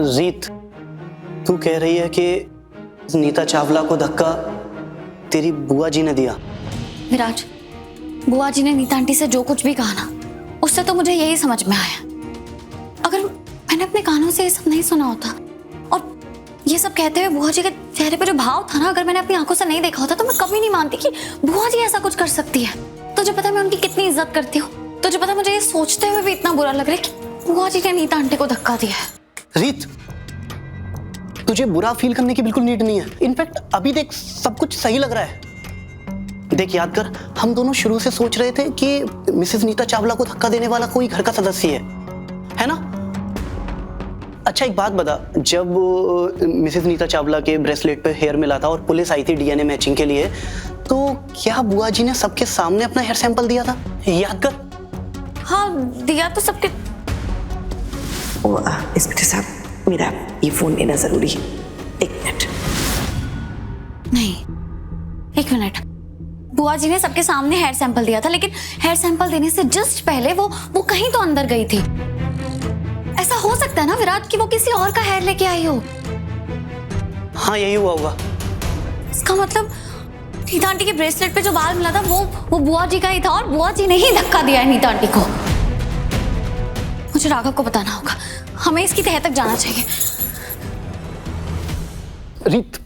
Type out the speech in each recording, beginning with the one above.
रीत, तू कह रही है कि नीता चावला को धक्का तेरी बुआ जी ने दिया? विराज, बुआ जी ने नीता आंटी से जो कुछ भी कहा ना, उससे तो मुझे यही समझ में आया। अगर मैंने अपने कानों से ये सब नहीं सुना होता और ये सब कहते हुए बुआ जी के चेहरे पे जो भाव था ना, अगर मैंने अपनी आंखों से नहीं देखा होता तो मैं कभी नहीं मानती कि बुआ जी ऐसा कुछ कर सकती है। तुझे पता मैं उनकी कितनी इज्जत करती हूँ। तुझे पता मुझे ये सोचते हुए भी इतना बुरा लग रहा है कि बुआ जी ने नीता आंटी को धक्का दिया है। रीत, तुझे बुरा फील करने की बिल्कुल नीड नहीं है। इनफैक्ट अभी देख, सब कुछ सही लग रहा है। देख, याद कर, हम दोनों शुरू से सोच रहे थे कि मिसेस नीता चावला को धक्का देने वाला कोई घर का सदस्य है ना? अच्छा, एक बात बता, जब मिसेस नीता चावला के ब्रेसलेट पे हेयर मिला था और पुलिस आई थी डीएनए मैचिंग के लिए, तो क्या बुआ जी ने सबके सामने अपना हेयर सैंपल दिया था? याद कर। हाँ, दिया तो सबके। इंस्पेक्टर साहब, मेरा ये फोन लेना जरूरी है। एक मिनट। नहीं, एक मिनट। बुआ जी ने सबके सामने हेयर सैंपल दिया था, लेकिन हेयर सैंपल देने से जस्ट पहले वो कहीं तो अंदर गई थी। ऐसा हो सकता है ना विराट कि वो किसी और का हेयर लेके आई हो? हाँ, यही हुआ होगा। इसका मतलब नीता आंटी के ब्रेसलेट पे जो बाल मिला था वो बुआ जी का ही था और बुआ जी ने ही धक्का दिया है नीता आंटी को। मुझे राघव को बताना होगा। हमें इसकी तह तक जाना चाहिए। रीत,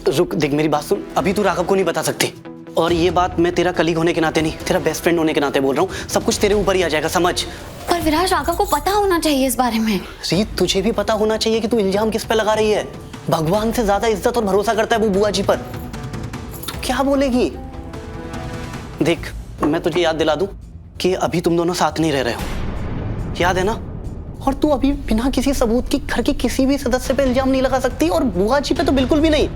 रुक, देख मेरी बात सुन। अभी तू राघव को नहीं बता सकती, और ये बात मैं तेरा कलीग होने के नाते नहीं, तेरा बेस्ट फ्रेंड होने के नाते बोल रहा हूँ। सब कुछ तेरे ऊपर ही आ जाएगा, समझ। पर विराज, राघव को पता होना चाहिए इस बारे में। रीत, तुझे भी पता होना चाहिए कि तू इल्जाम किस पे लगा रही है। भगवान से ज्यादा इज्जत और भरोसा करता है वो बुआ जी पर। तू क्या बोलेगी? देख, मैं तुझे याद दिला दूं कि अभी तुम दोनों साथ नहीं रह रहे हो, याद है ना? और तू अभी बिना किसी सबूत की घर के किसी भी सदस्य पे इल्जाम नहीं लगा सकती, और बुआ जी पे तो बिल्कुल भी नहीं।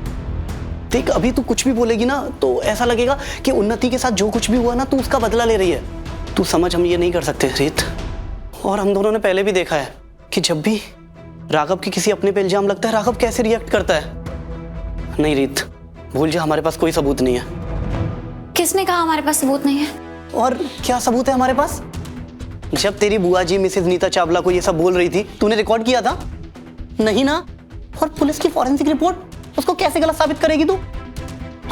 देख, अभी तू कुछ भी बोलेगी ना तो ऐसा लगेगा कि उन्नति के साथ जो कुछ भी हुआ ना, तू उसका बदला ले रही है। तू समझ, हम ये नहीं कर सकते रीत। और हम दोनों ने पहले भी देखा है कि जब भी राघव के किसी अपने पे इल्जाम लगता है, राघव कैसे रिएक्ट करता है। नहीं रीत, भूल जा, हमारे पास कोई सबूत नहीं है। किसने कहा हमारे पास सबूत नहीं है? और क्या सबूत है हमारे पास? जब तेरी बुआ जी मिसेस नीता चावला को ये सब बोल रही थी, तूने रिकॉर्ड किया था? नहीं ना? और पुलिस की फॉरेंसिक रिपोर्ट उसको कैसे गलत साबित करेगी तू?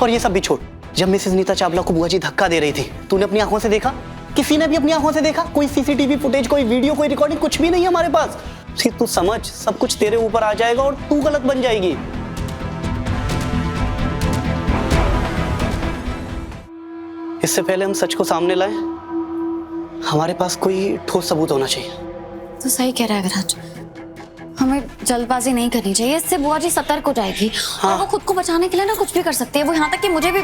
और ये सब भी छोड़, जब मिसेस नीता चावला को बुआ जी धक्का दे रही थी, तूने अपनी आंखों से देखा? किसी ने भी अपनी आंखों से देखा? कोई सीसीटीवी फुटेज, कोई वीडियो, कोई रिकॉर्डिंग, कुछ भी नहीं है हमारे पास। तू समझ, सब कुछ तेरे ऊपर आ जाएगा और तू गलत बन जाएगी। इससे पहले हम सच को सामने लाएं, हमारे पास कोई ठोस सबूत होना चाहिए। तो सही कह रहा है विराज, हमें जल्दबाजी नहीं करनी चाहिए। इससे बुआ जी सतर्क हो जाएगी। हाँ। और वो खुद को बचाने के लिए ना कुछ भी कर सकती है। वो यहाँ तक कि मुझे भी।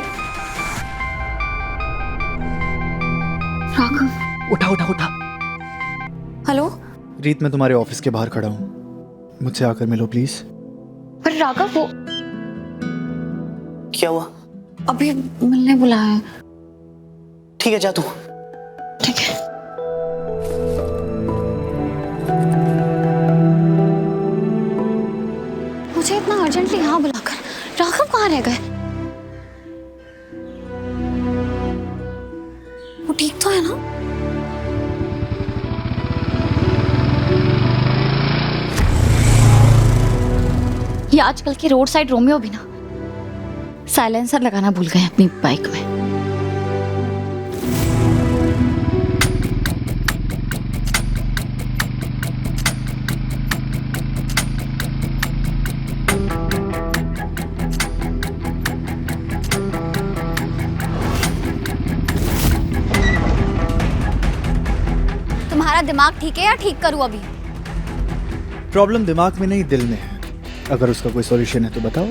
राघव, उठा उठा उठा। हेलो रीत, मैं तुम्हारे ऑफिस के बाहर खड़ा हूँ, मुझसे आकर मिलो प्लीज। पर राघव, वो क्या हुआ? अभी मिलने बुलाया है। ठीक है, जा तू। ठीक है। मुझे इतना अर्जेंटली यहाँ बुलाकर राघव कहाँ रह गए? वो ठीक तो है ना? ये आजकल के रोड साइड रोमियो भी ना साइलेंसर लगाना भूल गए अपनी बाइक में। तुम्हारा दिमाग ठीक है या ठीक करूं अभी? प्रॉब्लम दिमाग में नहीं, दिल में है। अगर उसका कोई सॉल्यूशन है तो बताओ।